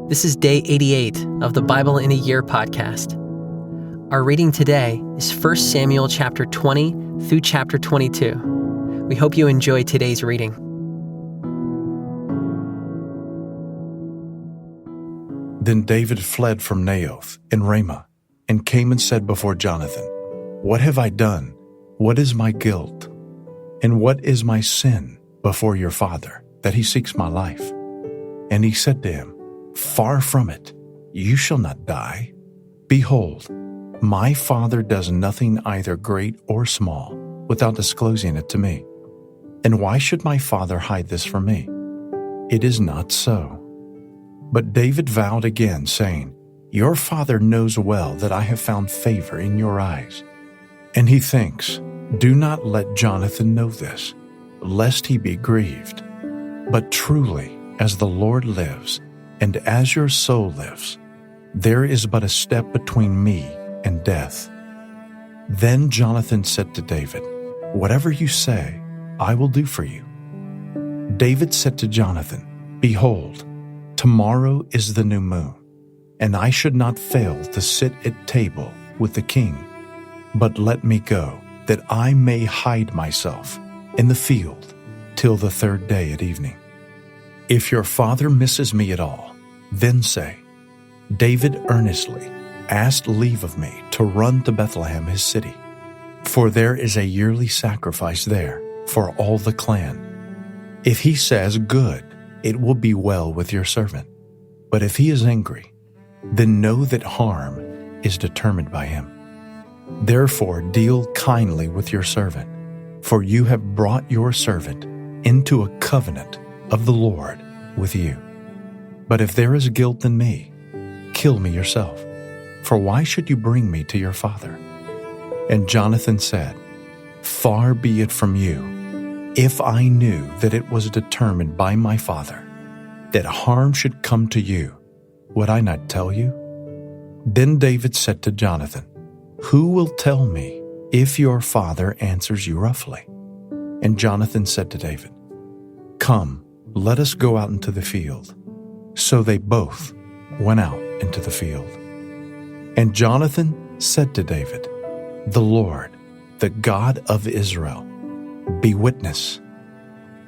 This is day 88 of the Bible in a Year podcast. Our reading today is 1 Samuel chapter 20 through chapter 22. We hope you enjoy today's reading. Then David fled from Naioth in Ramah and came and said before Jonathan, "What have I done? What is my guilt? And what is my sin before your father, that he seeks my life?" And he said to him, "Far from it, you shall not die. Behold, my father does nothing either great or small without disclosing it to me. And why should my father hide this from me? It is not so." But David vowed again, saying, "Your father knows well that I have found favor in your eyes." And he thinks, "Do not let Jonathan know this, lest he be grieved. But truly, as the Lord lives, and as your soul lives, there is but a step between me and death." Then Jonathan said to David, "Whatever you say, I will do for you." David said to Jonathan, "Behold, tomorrow is the new moon, and I should not fail to sit at table with the king. But let me go, that I may hide myself in the field till the third day at evening. If your father misses me at all, then say, 'David earnestly asked leave of me to run to Bethlehem his city, for there is a yearly sacrifice there for all the clan.' If he says, 'Good,' it will be well with your servant. But if he is angry, then know that harm is determined by him. Therefore deal kindly with your servant, for you have brought your servant into a covenant of the Lord with you. But if there is guilt in me, kill me yourself, for why should you bring me to your father?" And Jonathan said, "Far be it from you, if I knew that it was determined by my father that harm should come to you, would I not tell you?" Then David said to Jonathan, "Who will tell me if your father answers you roughly?" And Jonathan said to David, "Come, let us go out into the field." So they both went out into the field. And Jonathan said to David, "The Lord, the God of Israel, be witness,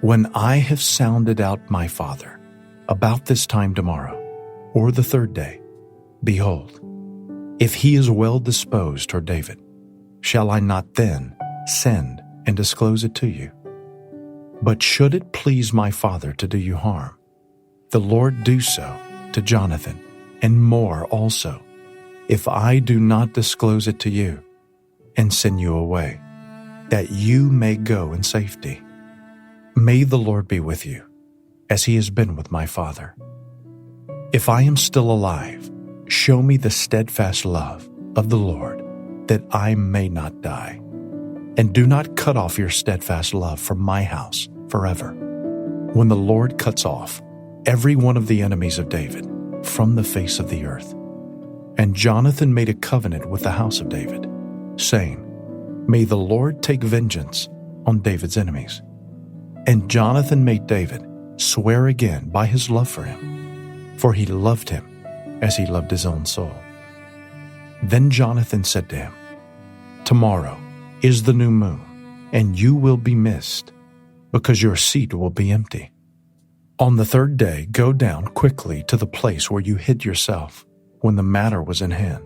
when I have sounded out my father about this time tomorrow, or the third day, behold, if he is well disposed toward David, shall I not then send and disclose it to you? But should it please my father to do you harm, the Lord do so to Jonathan, and more also, if I do not disclose it to you and send you away, that you may go in safety. May the Lord be with you, as he has been with my father. If I am still alive, show me the steadfast love of the Lord, that I may not die. And do not cut off your steadfast love from my house forever, when the Lord cuts off every one of the enemies of David from the face of the earth." And Jonathan made a covenant with the house of David, saying, "May the Lord take vengeance on David's enemies." And Jonathan made David swear again by his love for him, for he loved him as he loved his own soul. Then Jonathan said to him, "Tomorrow is the new moon, and you will be missed, because your seat will be empty. On the third day, go down quickly to the place where you hid yourself when the matter was in hand,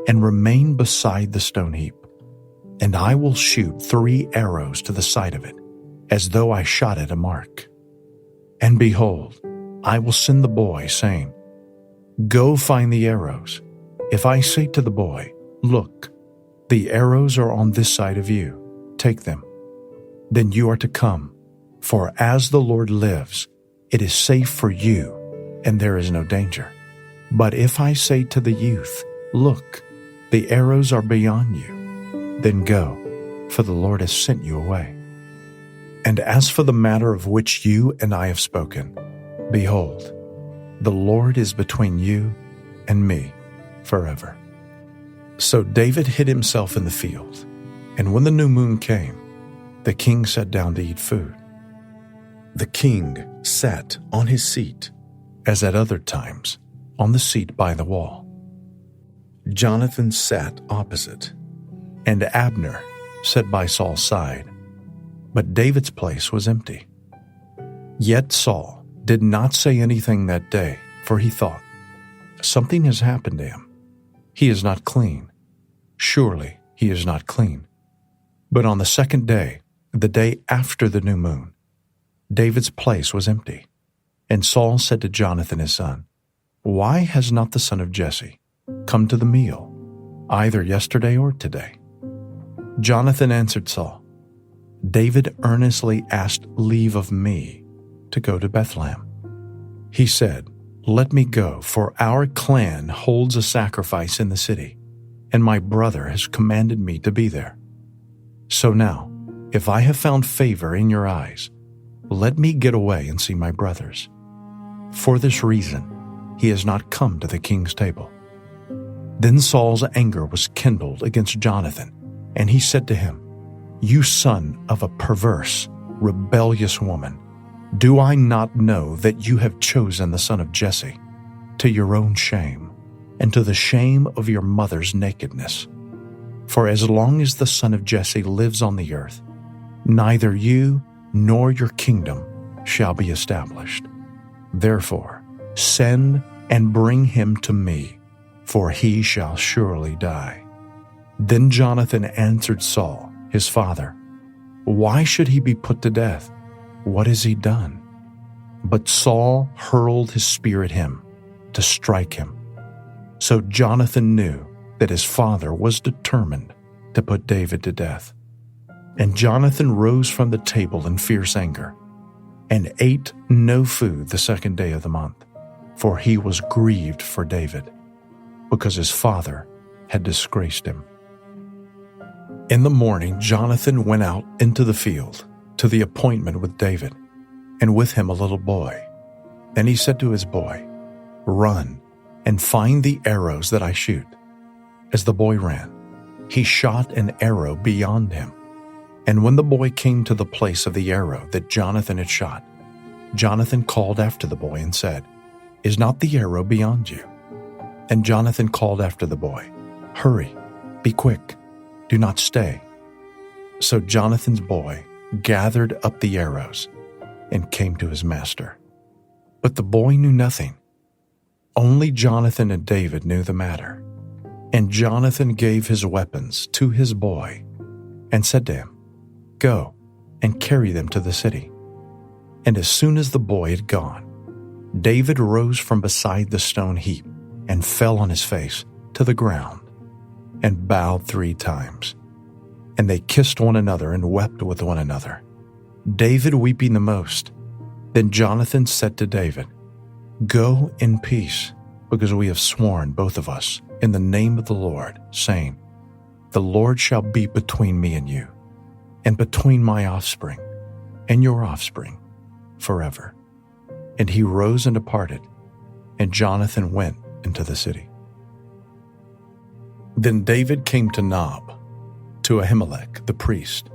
and remain beside the stone heap. And I will shoot 3 arrows to the side of it, as though I shot at a mark. And behold, I will send the boy, saying, 'Go find the arrows.' If I say to the boy, 'Look, the arrows are on this side of you, take them,' then you are to come, for as the Lord lives, it is safe for you, and there is no danger. But if I say to the youth, 'Look, the arrows are beyond you,' then go, for the Lord has sent you away. And as for the matter of which you and I have spoken, behold, the Lord is between you and me forever." So David hid himself in the field, and when the new moon came, the king sat down to eat food. The king sat on his seat, as at other times, on the seat by the wall. Jonathan sat opposite, and Abner sat by Saul's side, but David's place was empty. Yet Saul did not say anything that day, for he thought, "Something has happened to him. He is not clean. Surely he is not clean." But on the second day, the day after the new moon, David's place was empty. And Saul said to Jonathan his son, "Why has not the son of Jesse come to the meal, either yesterday or today?" Jonathan answered Saul, "David earnestly asked leave of me to go to Bethlehem. He said, 'Let me go, for our clan holds a sacrifice in the city, and my brother has commanded me to be there. So now, if I have found favor in your eyes, let me get away and see my brothers.' For this reason, he has not come to the king's table." Then Saul's anger was kindled against Jonathan, and he said to him, "You son of a perverse, rebellious woman, do I not know that you have chosen the son of Jesse, to your own shame, and to the shame of your mother's nakedness? For as long as the son of Jesse lives on the earth, neither you nor your kingdom shall be established. Therefore, send and bring him to me, for he shall surely die." Then Jonathan answered Saul, his father, "Why should he be put to death? What has he done?" But Saul hurled his spear at him to strike him. So Jonathan knew that his father was determined to put David to death. And Jonathan rose from the table in fierce anger, and ate no food the second day of the month, for he was grieved for David, because his father had disgraced him. In the morning Jonathan went out into the field to the appointment with David, and with him a little boy. And he said to his boy, "Run and find the arrows that I shoot." As the boy ran, he shot an arrow beyond him. And when the boy came to the place of the arrow that Jonathan had shot, Jonathan called after the boy and said, "Is not the arrow beyond you?" And Jonathan called after the boy, "Hurry, be quick, do not stay." So Jonathan's boy gathered up the arrows and came to his master. But the boy knew nothing. Only Jonathan and David knew the matter. And Jonathan gave his weapons to his boy and said to him, "Go and carry them to the city." And as soon as the boy had gone, David rose from beside the stone heap and fell on his face to the ground and bowed 3 times. And they kissed one another and wept with one another, David weeping the most. Then Jonathan said to David, "Go in peace, because we have sworn, both of us, in the name of the Lord, saying, 'The Lord shall be between me and you, and between my offspring and your offspring forever.' And he rose and departed, and Jonathan went into the city. Then David came to Nob, to Ahimelech the priest.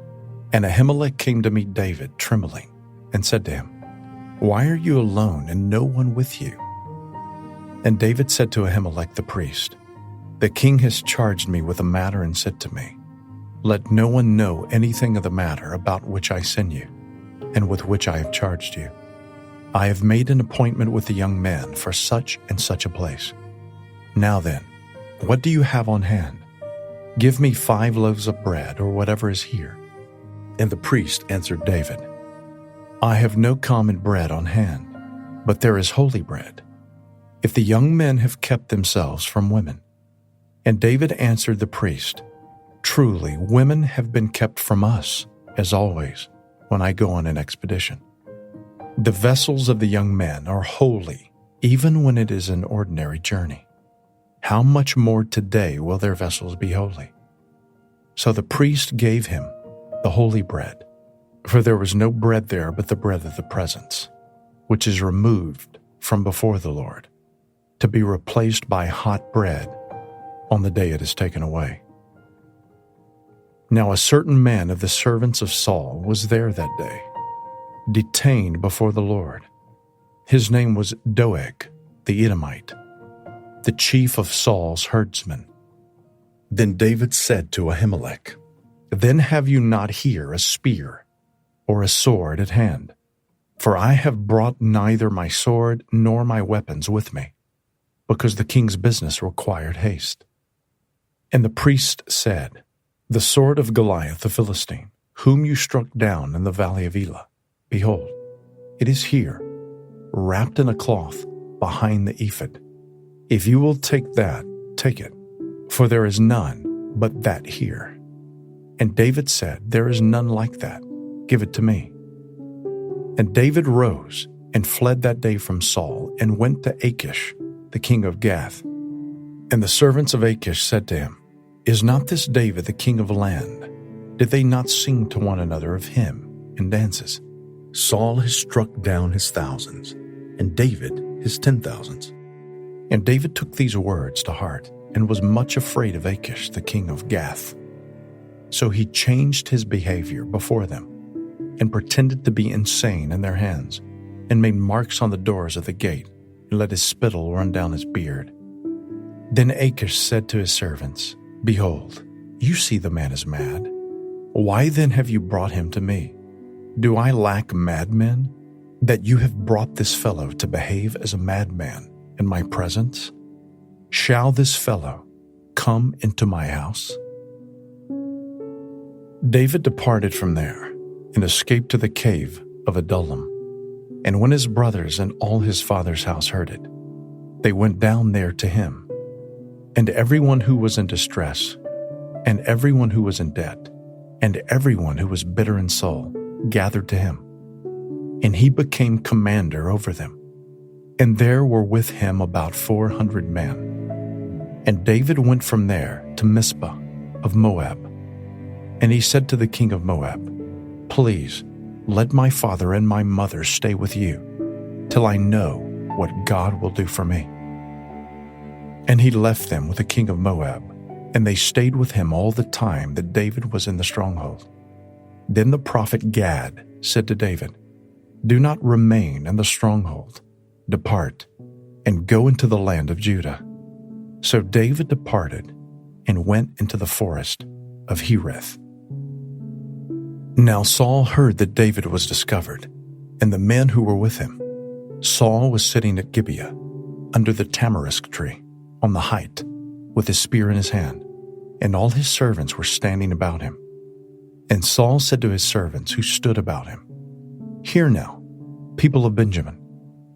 And Ahimelech came to meet David, trembling, and said to him, 'Why are you alone and no one with you?' And David said to Ahimelech the priest, 'The king has charged me with a matter and said to me, Let no one know anything of the matter about which I send you, and with which I have charged you. I have made an appointment with the young men for such and such a place. Now then, what do you have on hand? Give me 5 loaves of bread, or whatever is here.' And the priest answered David, 'I have no common bread on hand, but there is holy bread, if the young men have kept themselves from women.' And David answered the priest, 'Truly, women have been kept from us, as always, when I go on an expedition. The vessels of the young men are holy, even when it is an ordinary journey. How much more today will their vessels be holy?' So the priest gave him the holy bread, for there was no bread there but the bread of the presence, which is removed from before the Lord, to be replaced by hot bread on the day it is taken away. Now a certain man of the servants of Saul was there that day, detained before the Lord. His name was Doeg the Edomite, the chief of Saul's herdsmen. Then David said to Ahimelech, Then have you not here a spear or a sword at hand? For I have brought neither my sword nor my weapons with me, because the king's business required haste. And the priest said, The sword of Goliath the Philistine, whom you struck down in the valley of Elah, behold, it is here, wrapped in a cloth behind the ephod. If you will take that, take it, for there is none but that here. And David said, There is none like that. Give it to me. And David rose and fled that day from Saul and went to Achish, the king of Gath. And the servants of Achish said to him, Is not this David the king of the land? Did they not sing to one another of him in dances? Saul has struck down his thousands, and David his 10,000s. And David took these words to heart, and was much afraid of Achish, the king of Gath. So he changed his behavior before them, and pretended to be insane in their hands, and made marks on the doors of the gate, and let his spittle run down his beard. Then Achish said to his servants, Behold, you see the man is mad. Why then have you brought him to me? Do I lack madmen, that you have brought this fellow to behave as a madman in my presence? Shall this fellow come into my house? David departed from there, and escaped to the cave of Adullam. And when his brothers and all his father's house heard it, they went down there to him. And everyone who was in distress, and everyone who was in debt, and everyone who was bitter in soul, gathered to him. And he became commander over them. And there were with him about 400 men. And David went from there to Mizpah of Moab. And he said to the king of Moab, Please, let my father and my mother stay with you, till I know what God will do for me. And he left them with the king of Moab, and they stayed with him all the time that David was in the stronghold. Then the prophet Gad said to David, Do not remain in the stronghold. Depart, and go into the land of Judah. So David departed, and went into the forest of Hereth. Now Saul heard that David was discovered, and the men who were with him. Saul was sitting at Gibeah, under the tamarisk tree, on the height, with his spear in his hand, and all his servants were standing about him. And Saul said to his servants who stood about him, Hear now, people of Benjamin,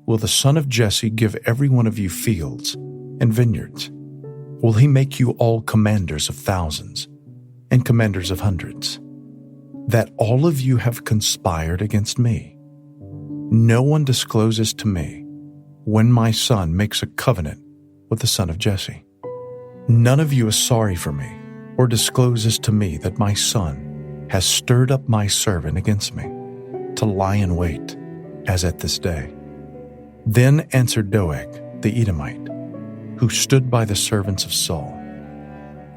will the son of Jesse give every one of you fields and vineyards? Will he make you all commanders of thousands and commanders of hundreds? That all of you have conspired against me. No one discloses to me when my son makes a covenant with the son of Jesse. None of you is sorry for me, or discloses to me that my son has stirred up my servant against me, to lie in wait, as at this day. Then answered Doeg the Edomite, who stood by the servants of Saul,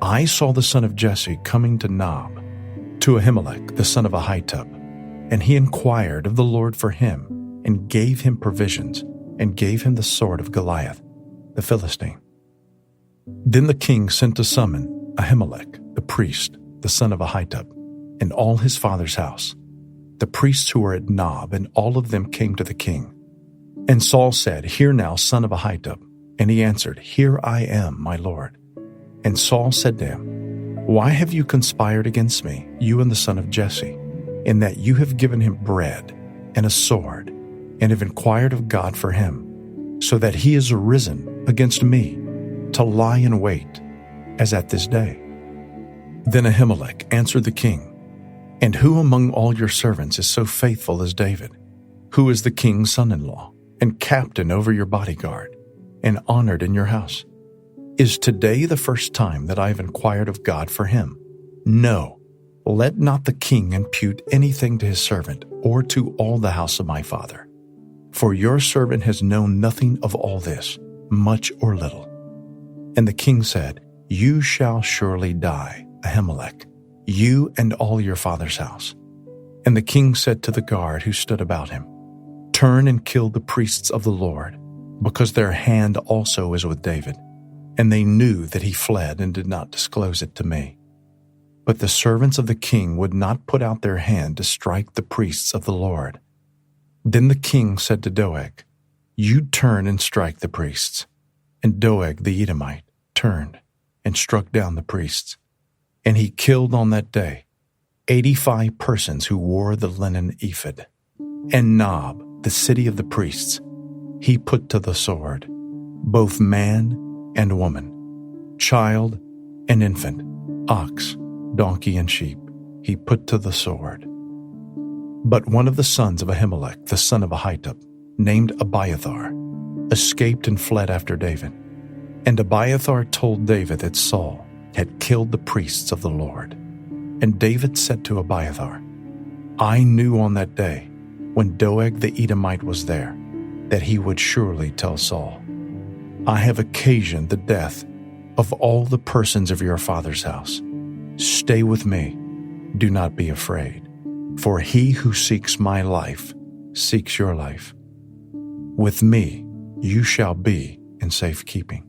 I saw the son of Jesse coming to Nob, to Ahimelech the son of Ahitub, and he inquired of the Lord for him, and gave him provisions, and gave him the sword of Goliath, the Philistine. Then the king sent to summon Ahimelech the priest, the son of Ahitub, and all his father's house, the priests who were at Nob, and all of them came to the king. And Saul said, Hear now, son of Ahitub. And he answered, Here I am, my lord. And Saul said to him, Why have you conspired against me, you and the son of Jesse, in that you have given him bread and a sword, and have inquired of God for him, so that he is arisen against me, to lie in wait, as at this day? Then Ahimelech answered the king, And who among all your servants is so faithful as David, who is the king's son-in-law, and captain over your bodyguard, and honored in your house? Is today the first time that I have inquired of God for him? No, let not the king impute anything to his servant, or to all the house of my father. For your servant has known nothing of all this, much or little. And the king said, You shall surely die, Ahimelech, you and all your father's house. And the king said to the guard who stood about him, Turn and kill the priests of the Lord, because their hand also is with David. and they knew that he fled and did not disclose it to me. But the servants of the king would not put out their hand to strike the priests of the Lord. Then the king said to Doeg, "You turn and strike the priests." And Doeg the Edomite turned and struck down the priests. And he killed on that day 85 persons who wore the linen ephod. And Nob, the city of the priests, he put to the sword, both man and woman, child and infant, ox, donkey, and sheep, he put to the sword. But one of the sons of Ahimelech, the son of Ahitub, named Abiathar, escaped and fled after David. And Abiathar told David that Saul had killed the priests of the Lord. And David said to Abiathar, "I knew on that day, when Doeg the Edomite was there, that he would surely tell Saul, 'I have occasioned the death of all the persons of your father's house. Stay with me, do not be afraid, for he who seeks my life seeks your life. With me you shall be in safekeeping.'"